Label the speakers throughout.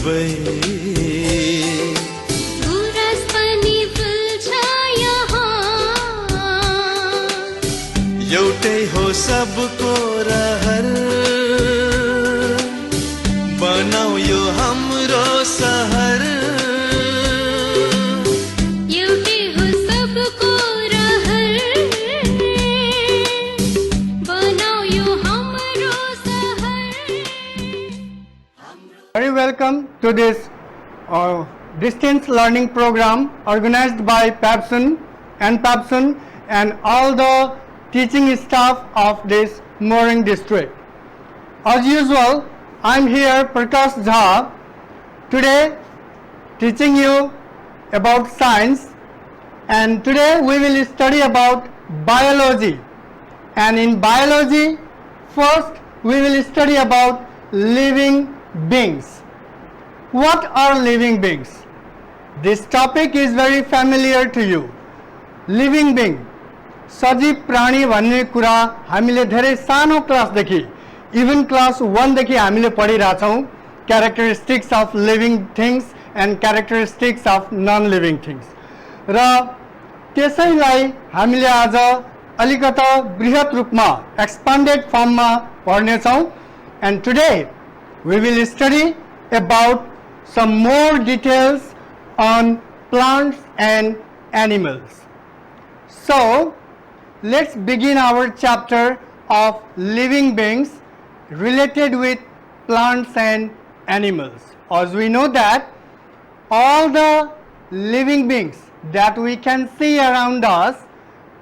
Speaker 1: सबै
Speaker 2: गुराँस पनि फुल्छ यहाँ
Speaker 1: एउटै हो सबको रहर बनाऊ यो हाम्रो सहर
Speaker 2: एउटै हो सबको रहर बनाऊ यो हाम्रो सहर
Speaker 3: Very welcome to this distance learning program organized by PABSUN and all the teaching staff of this Moring district. As usual, I am here, Prakash Jha, today teaching you about science, and today we will study about biology. And in biology, first we will study about living beings. What are living beings? This topic is very familiar to you. Living being, सजीव प्राणी भन्ने कुरा हामीले धेरै सानो क्लासदेखि even class 1 देखि हामीले पढिरहेछौँ. Characteristics of living things and characteristics of non living things, र त्यसैलाई हामीले आज अलिकता बृहत रूपमा एक्सपान्डेड फर्ममा पढ्नेछौँ. And today we will study about some more details on plants and animals. So let's begin our chapter of living beings related with plants and animals. As we know that all the living beings that we can see around us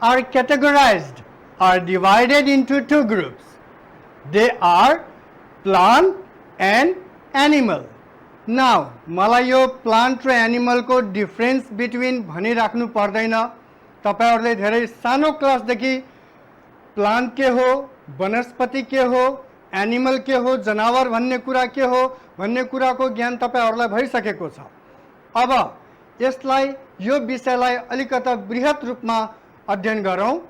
Speaker 3: are categorized, are divided into two groups. They are plant and animal. Now, मलाई यो plant र एनिमलको difference between भनिराख्नु पर्दैन. तपाईहरुले धेरै सानो क्लासदेखि plant के हो, वनस्पति के हो, एनिमल के हो, जनावर भन्ने कुरा के हो भन्ने कुराको ज्ञान तपाईहरुलाई भइसकेको छ. अब यसलाई यो विषयलाई अलिकता बृहत रूपमा अध्ययन गरौँ.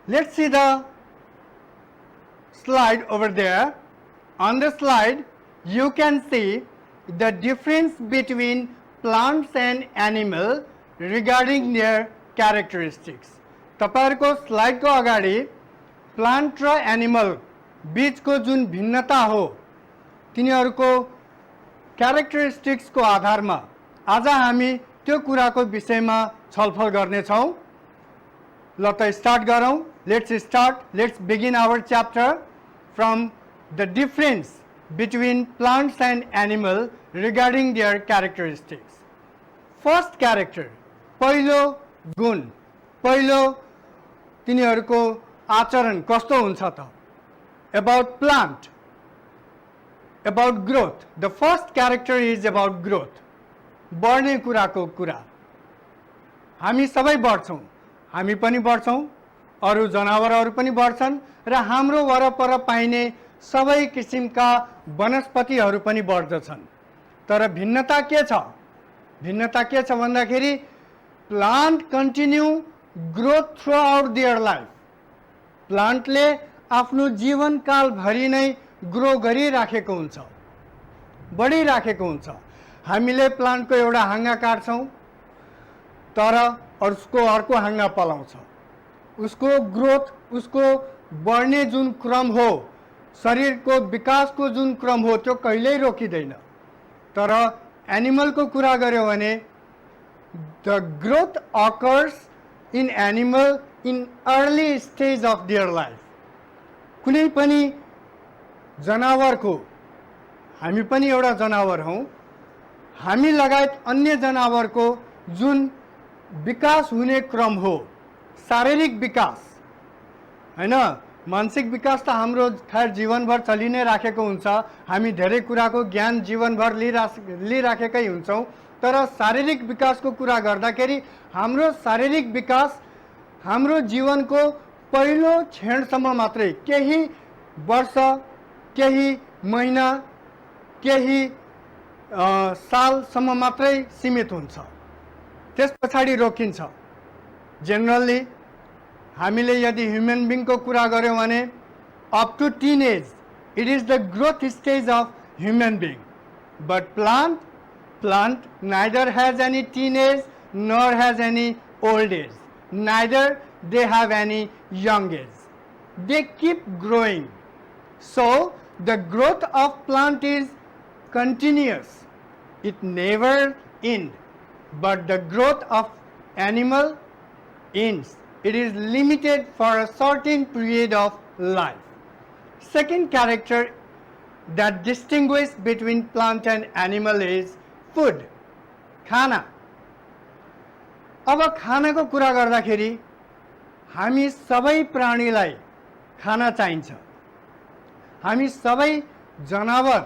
Speaker 3: Let's see the slide over there. On the slide you can see the difference between plants and animal regarding their characteristics. तपाईहरुको स्लाइडको अगाडि प्लान्ट र एनिमल बीचको जुन भिन्नता हो तिनीहरुको क्यारेक्टरिस्टिक्सको आधारमा आज हामी त्यो कुराको विषयमा छलफल गर्ने छौं. ल त स्टार्ट गरौँ. Let's begin our chapter from the difference between plants and animal regarding their characteristics. First character, पहिलो गुण, पहिलो तिनीहरुको आचरण कस्तो हुन्छ त? About plant, about growth. The first character is about growth. बढ्ने कुराको कुरा. हामी सबै बढ्छौं, हामी पनि बढ्छौं, अरु जनावरहरु पनि बढ्छन् र हाम्रो वरपर पाइने सबै किसिमका वनस्पतिहरु पनि बढ्दछन्. तर भिन्नता के छ? भिन्नता के छ भन्दाखेरि plant continue growth throughout their life. प्लान्टले आफ्नो जीवनकाल भरि नै ग्रो गरिराखेको हुन्छ, बढिराखेको हुन्छ. हामीले प्लान्टको एउटा हाँगा काट्छौं तर उसको अर्को हाँगा पलाउँछ. उसको ग्रोथ, उसको बढ्ने जुन क्रम हो, शरीरको विकासको जुन क्रम हो त्यो कहिल्यै रोकिदैन. तर एनिमलको कुरा गर्यो भने the growth occurs in animal in early stage of their life. कुनै पनि जनावरको, हामी पनि एउटा जनावर हौं, हामी लगायत अन्य जनावरको जुन विकास हुने क्रम हो, शारीरिक विकास हैन, मानसिक विकास त हाम्रो खैर जीवनभर चलि नै राखेको हुन्छ. हामी धेरै कुराको ज्ञान जीवनभर लिइराखेकै हुन्छौं. तर शारीरिक विकासको कुरा गर्दाखेरि हाम्रो शारीरिक विकास हाम्रो जीवनको पहिलो क्षणसम्म मात्रै, केही वर्ष, केही महिना, केही सालसम्म मात्रै सीमित हुन्छ. त्यसपछि रोकिन्छ. जनरली हामीले यदि ह्युमन बीइङ को कुरा गर्यौं भने up to teenage It is the growth stage of human being. But plant neither has any teenage nor has any old age. Neither they have any young age. They keep growing. So the growth of plant is continuous. It never ends. But the growth of animal ends. It is limited for a certain period of life. Second character that distinguishes between plant and animal is food. खाना. अब खानाको कुरा गर्दाखेरि हामी सबै प्राणीलाई खाना चाहिन्छ. हामी सबै जनावर,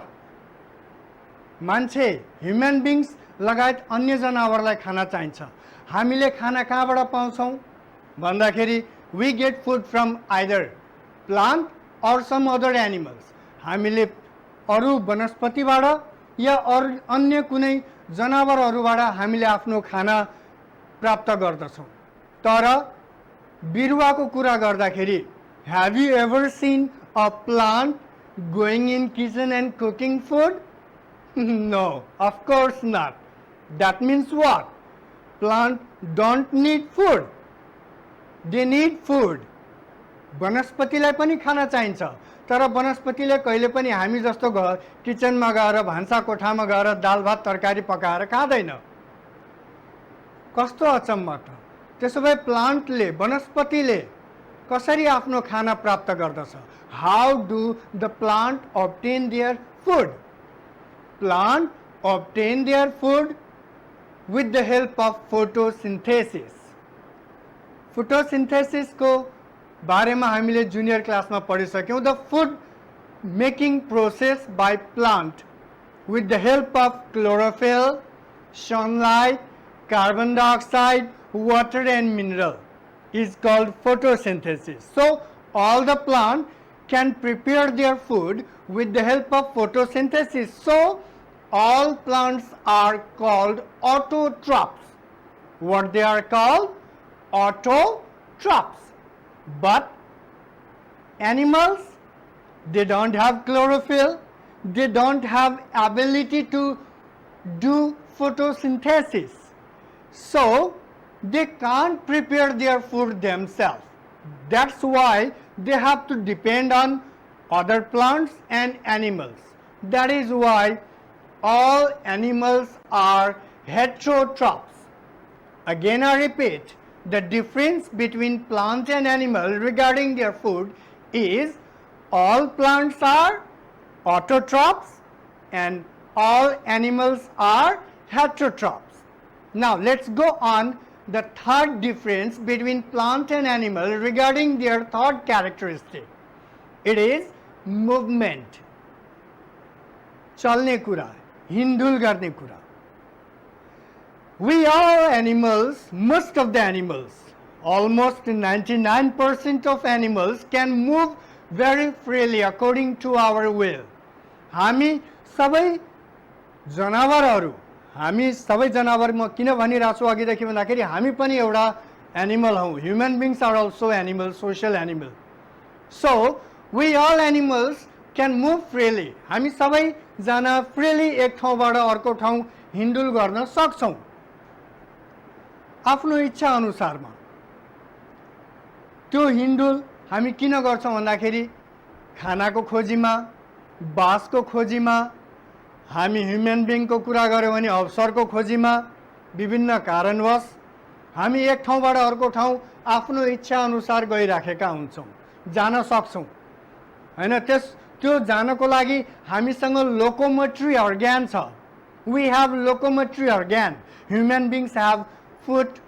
Speaker 3: मान्छे, ह्युमन बिङ्स लगायत अन्य जनावरलाई खाना चाहिन्छ. हामीले खाना कहाँबाट पाउँछौँ भन्दाखेरि we get food from either plant or some other animals. हामीले अरू वनस्पतिबाट या अरू अन्य कुनै जनावरहरूबाट हामीले आफ्नो खाना प्राप्त गर्दछौँ. तर बिरुवाको कुरा गर्दाखेरि have you ever seen a plant going in kitchen and cooking food? No, of course not. That means what? Plant don't need food. They need food. वनस्पतिलाई पनि खाना चाहिन्छ. तर वनस्पतिले कहिले पनि हामी जस्तो किचनमा गएर भान्सा कोठामा गएर दाल भात तरकारी पकाएर खाँदैन. कस्तो अचम्म त. त्यसो भए प्लान्टले, वनस्पतिले कसरी आफ्नो खाना प्राप्त गर्दछ? How do the plant obtain their food? Plant obtain their food with the help of photosynthesis. Photosynthesis को बारेमा हामीले junior क्लासमा पढिसक्यौं. The food making process by plant with the help of chlorophyll, sunlight, carbon dioxide, water and mineral is called photosynthesis. So all the plant can prepare their food with the help of photosynthesis. So all plants are called autotrophs. What they are called? Autotrophs. But animals, they don't have chlorophyll, they don't have ability to do photosynthesis. So they can't prepare their food themselves. That's why they have to depend on other plants and animals. That is why all animals are heterotrophs. Again I repeat, the difference between plant and animal regarding their food is all plants are autotrophs and all animals are heterotrophs. Now let's go on the third difference between plant and animal regarding their third characteristic. It is movement. चल्ने कुरा, हिँडडुल गर्ने कुरा. We all animals, most of the animals, almost 99% of animals can move very freely according to our will. हामी सबै जनावरहरू, हामी सबै जनावर म किन भनिरहेको छु अघिदेखि भन्दाखेरि हामी पनि एउटा एनिमल हौं. Human beings are also animals, social animal. So we all animals can move freely. हामी सबै जना freely एक ठाउँबाट अर्को ठाउँ हिँडडुल गर्न सक्छौं आफ्नो इच्छा अनुसारमा. त्यो हिँडडुल हामी किन गर्छौं भन्दाखेरि खानाको खोजीमा, बासको खोजीमा, हामी ह्युमन बिङको कुरा गर्यौं भने अवसरको खोजीमा, विभिन्न कारणवश हामी एक ठाउँबाट अर्को ठाउँ आफ्नो इच्छा अनुसार गइराखेका हुन्छौं, जान सक्छौं हैन. त्यो जानको लागि हामीसँग लोकोमोटरी अर्गान छ. We have locomotory organ. Human beings have foot.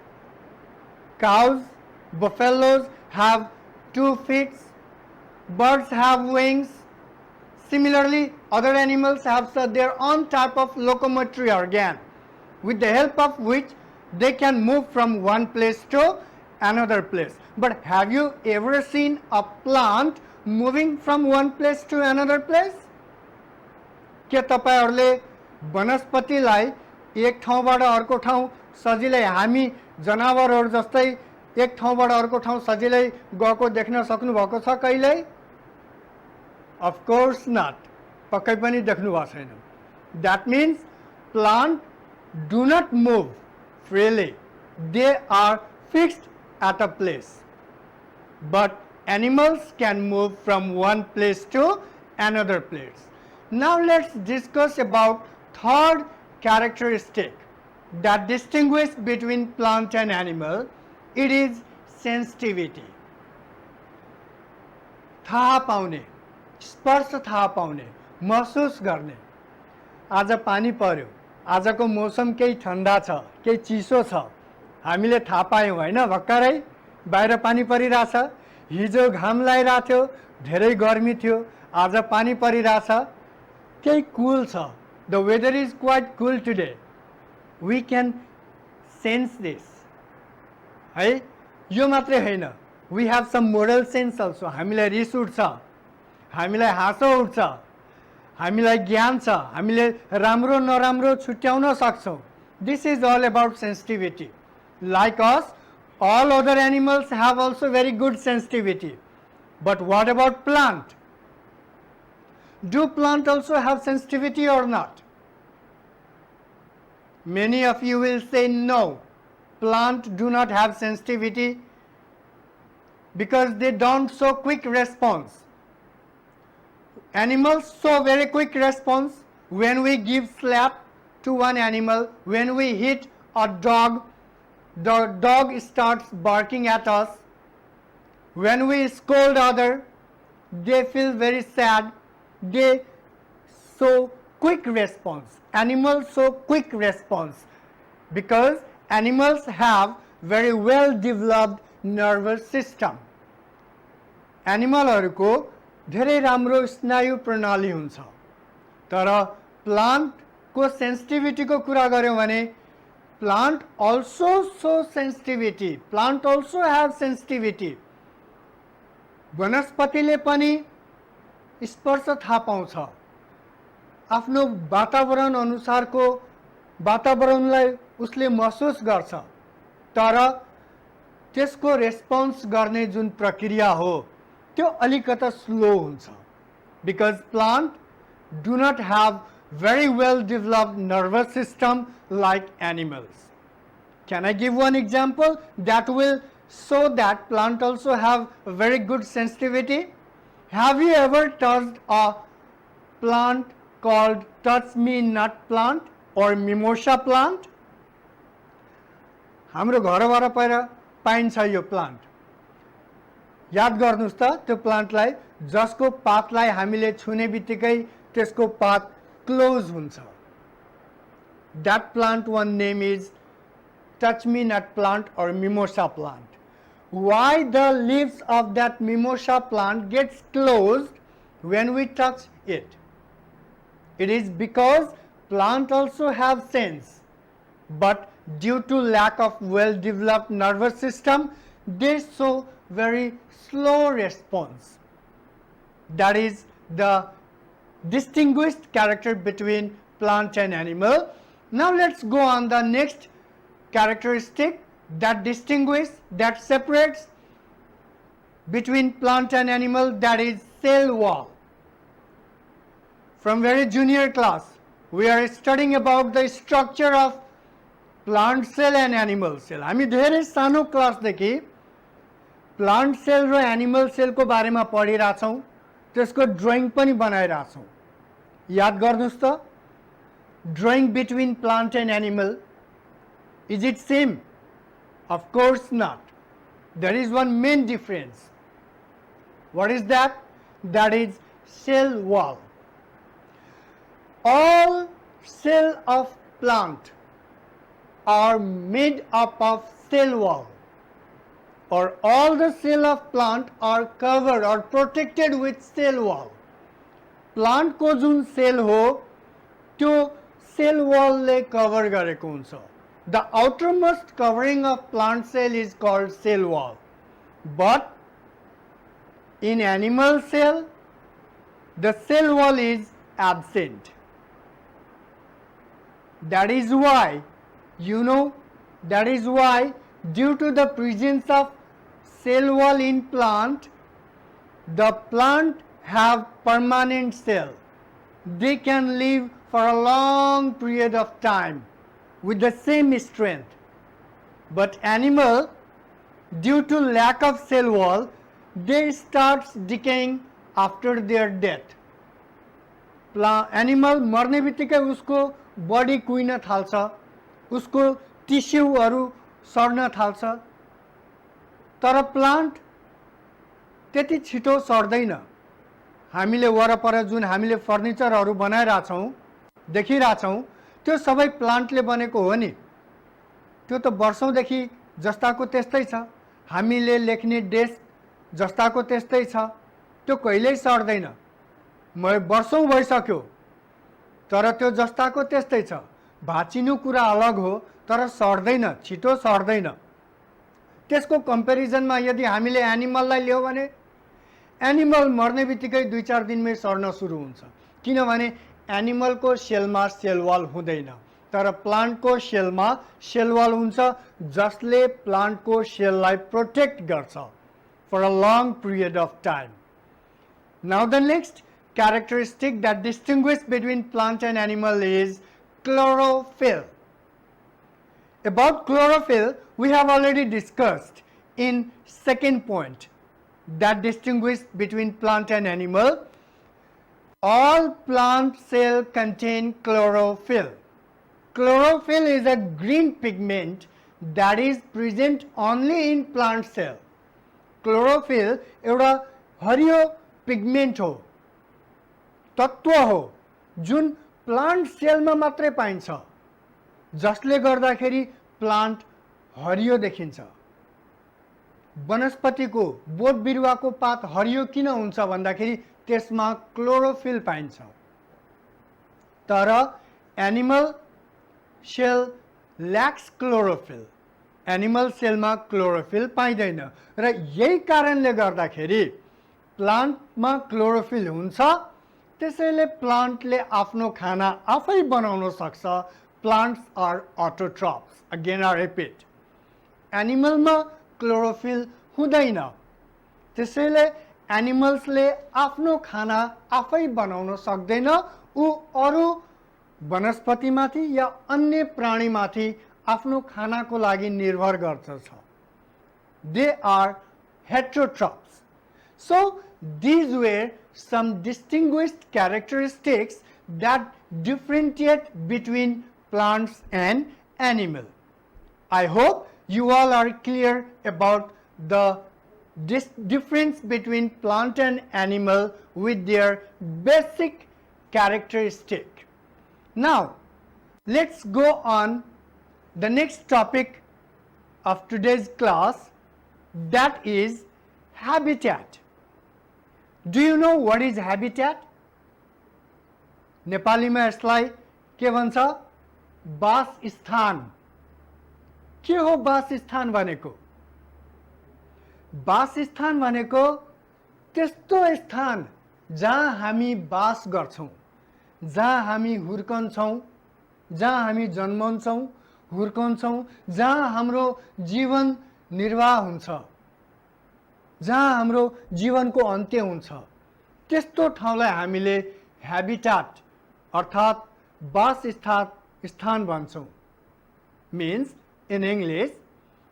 Speaker 3: Cows, buffaloes have 2 feet. Birds have wings. Similarly, other animals have their own type of locomotory organ, with the help of which they can move from one place to another place. But have you ever seen a plant moving from one place to another place? के तपाईहरुले वनस्पतिलाई एक ठाउँबाट अर्को ठाउँ सजिलै हामी जनावरहरु जस्तै एक ठाउँबाट अर्को ठाउँ सजिलै गएको देख्न सक्नु भएको छ कहिल्यै? Of course not. पक्कै पनि देख्नु भएको छैन. That means plant do not move freely. They are fixed at a place. But animals can move from one place to another place. Now let's discuss about third characteristic that distinguishes between plant and animal. It is sensitivity. थाहा पाउने, स्पर्श थाहा पाउने, महसुस गर्ने. आज पानी पर्यो, आजको मौसम केही ठन्डा छ, केही चिसो छ, हामीले थाहा पायौँ हैन. भर्खरै बाहिर पानी परिरहेछ, हिजो घाम लागिरहेको थियो, धेरै गर्मी थियो, आज पानी परिरहेछ, केही कुल छ. The weather is quite cool today. We can sense this. है, यो मात्रै हैन. We have some moral sense also. हामीलाई रिस उठ्छ, हामीलाई हाँसो उठ्छ, हामीलाई ज्ञान छ, हामीले राम्रो नराम्रो छुट्याउन सक्छौँ. This is all about sensitivity. Like us, all other animals have also very good sensitivity. But what about plant? Do plant also have sensitivity or not? Many of you will say no. Plant do not have sensitivity because they don't show quick response. Animals show very quick response. When we give slap to one animal, when we hit a dog, the dog starts barking at us. When we scold other, they feel very sad. They show quick response. Animals show quick response because animals have very well developed nervous system. एनिमलहरूको धेरै राम्रो स्नायु प्रणाली हुन्छ. तर प्लान्टको सेन्सिटिभिटीको कुरा गर्यौं भने plant also show sensitivity. Plant also have sensitivity. वनस्पतिले पनि स्पर्श थाहा पाउँछ. आफ्नो वातावरण अनुसारको वातावरणलाई उसले महसुस गर्छ. तर त्यसको रेस्पोन्स गर्ने जुन प्रक्रिया हो त्यो अलिकता स्लो हुन्छ. Because plant do not have very well developed nervous system like animals. Can I give one example that will show that plant also have very good sensitivity? Have you ever touched a plant called touch me not plant or mimosa plant? हाम्रो घरबाट पहिला पाइन्छ यो plant. याद गर्नुस् त त्यो प्लान्टलाई जसको पातलाई हामीले छुने बित्तिकै त्यसको पात क्लोज हुन्छ. That plant one name is touch me not plant or mimosa plant. Why the leaves of that mimosa plant gets closed when we touch it? It is because plant also have sense, but due to lack of well developed nervous system they show very slow response. That is the distinguished character between plant and animal. Now let's go on the next characteristic that distinguishes, that separates between plant and animal, that is cell wall. From very junior class we are studying about the structure of plant cell and animal cell. हामी धेरै सानो क्लासदेखि plant cell र animal सेलको बारेमा पढिरहेछौँ. त्यसको drawing पनि बनाइरहेछौँ. याद गर्नुस् त, drawing between plant end animal, is it same? Of course not. There is one main difference. What is that? That is cell wall. All cell of plant are made up of cell wall, or all the cell of plant are covered or protected with cell wall. Plant को जुन cell हो त्यो cell wall ले cover गरेको हुन्छ. The outermost covering of plant cell is called cell wall. But in animal cell the cell wall is absent. That is why, that is why due to the presence of cell wall in plant, the plant have permanent cell. They can live for a long period of time with the same strength. But animal, due to lack of cell wall, they starts decaying after their death. Animal मर्ने बित्तिकै उसको बडी कुहिन थाल्छ, उसको टिस्युहरू सर्न थाल्छ, तर plant त्यति छिटो सर्दैन। हामीले वरपर जुन हामीले फर्निचरहरू बनाइरहेछौँ देखिरहेछौँ त्यो सबै प्लान्टले बनेको हो नि। त्यो त वर्षौँदेखि जस्ताको त्यस्तै छ। हामीले लेख्ने डेस्क जस्ताको त्यस्तै छ, त्यो कहिल्यै सर्दैन। वर्षौँ भइसक्यो तर त्यो जस्ताको त्यस्तै छ। भाँचिनु कुरा अलग हो तर सर्दैन, छिटो सर्दैन। त्यसको कम्पेरिजनमा यदि हामीले एनिमललाई लियो भने एनिमल मर्ने बित्तिकै 2-4 दिनमै सर्न सुरु हुन्छ, किनभने एनिमलको सेलमा सेल वाल हुँदैन, तर प्लान्टको सेलमा सेल वाल हुन्छ जसले प्लान्टको सेललाई प्रोटेक्ट गर्छ for a long period of time. Now the next characteristic that distinguishes between plant and animal is chlorophyll. About chlorophyll we have already discussed in second point that distinguishes between plant and animal. All plant cells contain chlorophyll. Chlorophyll is a green pigment that is present only in plant cell. Chlorophyll एउटा हरियो pigment हो, तत्व हो जुन plant सेलमा मात्रै पाइन्छ, जसले गर्दाखेरि प्लान्ट हरियो देखिन्छ। वनस्पतिको बोट बिरुवाको पात हरियो किन हुन्छ भन्दाखेरि त्यसमा क्लोरोफिल पाइन्छ। तर animal cell lacks chlorophyll, animal सेलमा क्लोरोफिल पाइँदैन र यही कारणले गर्दाखेरि प्लान्टमा क्लोरोफिल हुन्छ, त्यसैले प्लान्टले आफ्नो खाना आफै बनाउन सक्छ। Plants are autotrophs, again I repeat. एनिमलमा क्लोरोफिल हुँदैन, त्यसैले एनिमल्सले आफ्नो खाना आफै बनाउन सक्दैन, ऊ अरू वनस्पतिमाथि या अन्य प्राणीमाथि आफ्नो खानाको लागि निर्भर गर्दछ। They are heterotrophs. So these were some distinguished characteristics that differentiate between plants and animal. I hope you all are clear about the difference between plant and animal with their basic characteristic. Now let's go on the next topic of today's class, that is habitat. Do you know what is habitat? नेपालीमा यसलाई के भन्छ? वासस्थान। के हो वासस्थान भनेको? वासस्थान भनेको त्यस्तो स्थान जहाँ हामी बास गर्छौं, जहाँ हामी हुर्कन्छौं, जहाँ हामी जन्मन्छौं, हुर्कन्छौं, जहाँ हाम्रो जीवन निर्वाह हुन्छ, जहाँ हाम्रो जीवनको अन्त्य हुन्छ, त्यस्तो ठाउँलाई हामीले ह्याबिटाट अर्थात् वासस्थान भन्छौं। Means in English,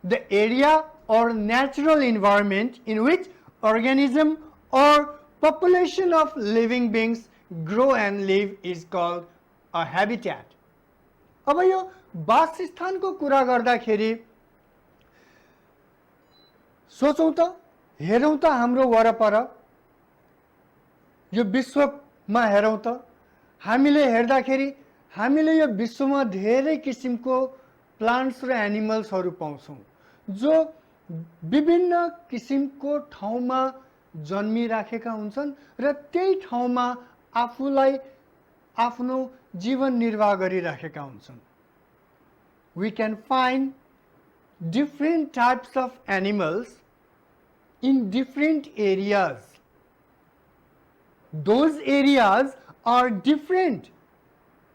Speaker 3: the area or natural environment in which organism or population of living beings grow and live is called a habitat. अब यो वासस्थानको कुरा गर्दाखेरि सोचौं त, हेरौं त हाम्रो वरपर यो विश्वमा हेरौं त, हामीले हेर्दाखेरि हामीले यो विश्वमा धेरै किसिमको प्लान्ट्स र एनिमल्सहरू पाउँछौं जो विभिन्न किसिमको ठाउँमा जन्मिराखेका हुन्छन् र त्यही ठाउँमा आफूलाई आफ्नो जीवन निर्वाह गरिराखेका हुन्छन्। We can find different types of animals in different areas. Those areas are different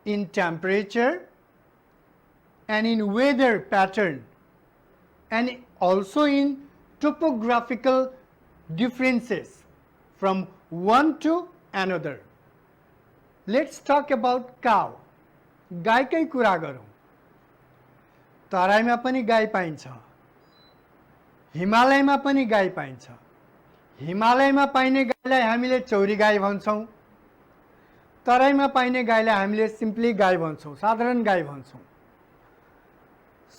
Speaker 3: in temperature and in weather pattern and also in topographical differences from one to another. Let's talk about cow. गाईकै कुरा गरौँ. तराईमा पनि गाई पाइन्छ, हिमालयमा पनि गाई पाइन्छ. हिमालयमा पाइने गाईलाई हामीले चौरी गाई भन्छौँ. तराईमा पाइने गाईलाई हामीले सिम्पली गाई भन्छौँ, साधारण गाई भन्छौँ.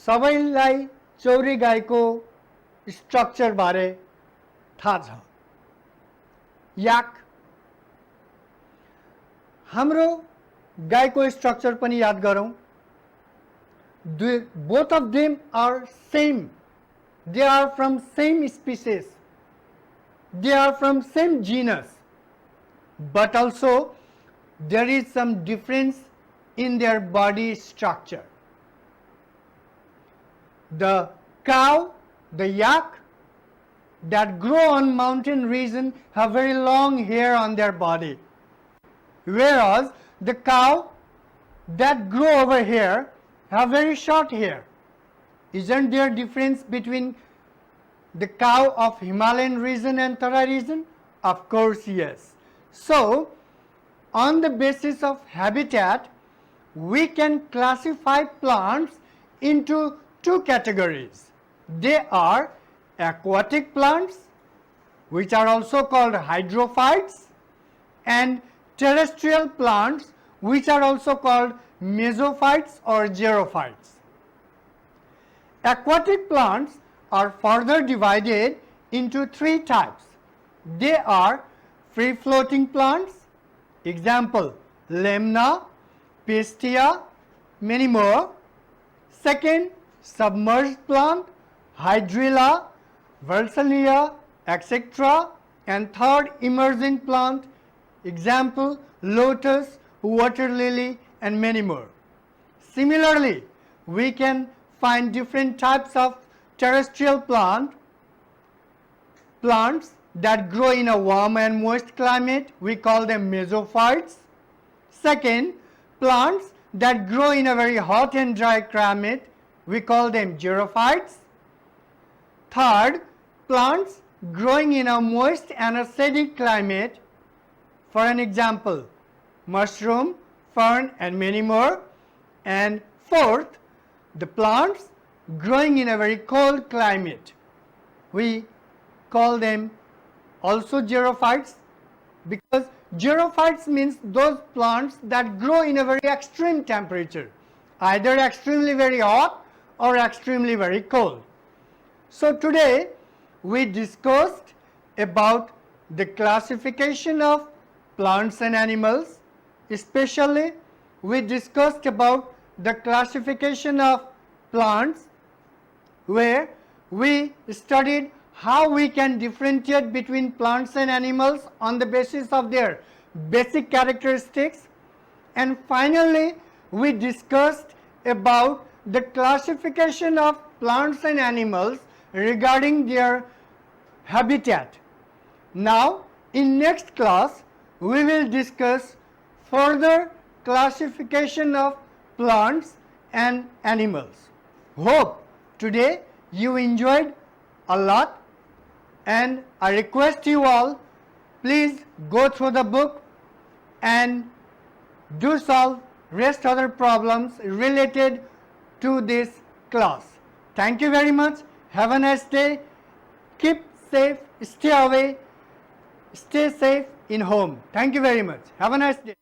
Speaker 3: सबैलाई चौरी गाईको स्ट्रक्चर बारे थाहा छ. याक. हाम्रो गाईको स्ट्रक्चर पनि याद गरौँ. Both of them are same. They are from same species. They are from same genus. But also there is some difference in their body structure. The cow, the yak that grow on mountain region have very long hair on their body, whereas the cow that grow over here have very short hair. Isn't there difference between the cow of Himalayan region and Tarai region? Of course, yes. So, on the basis of habitat, we can classify plants into two categories. They are aquatic plants, which are also called hydrophytes, and terrestrial plants, which are also called mesophytes or xerophytes. Aquatic plants are further divided into three types. They are free-floating plants, example Lemna, Pistia, many more. Second, submerged plant, Hydrilla, Versalia, etc. And third, emerging plant, example lotus, water lily, and many more. Similarly, we can find different types of terrestrial plants that grow in a warm and moist climate. We call them mesophytes. Second, plants that grow in a very hot and dry climate. We call them xerophytes. Third, plants growing in a moist and acidic climate. For an example, mushroom, fern, and many more. And fourth, the plants growing in a very cold climate. We call them also xerophytes, because xerophytes means those plants that grow in a very extreme temperature, either extremely very hot or extremely very cold. So today we discussed about the classification of plants and animals. Especially we discussed about the classification of plants, where we studied how we can differentiate between plants and animals on the basis of their basic characteristics. And finally, we discussed about the classification of plants and animals regarding their habitat. Now, in next class, we will discuss further classification of plants and animals. Hope today you enjoyed a lot, and I request you all, please go through the book and do solve rest other problems related to this class. Thank you very much. Have a nice day. Keep safe, stay away, stay safe in home. Thank you very much. Have a nice day.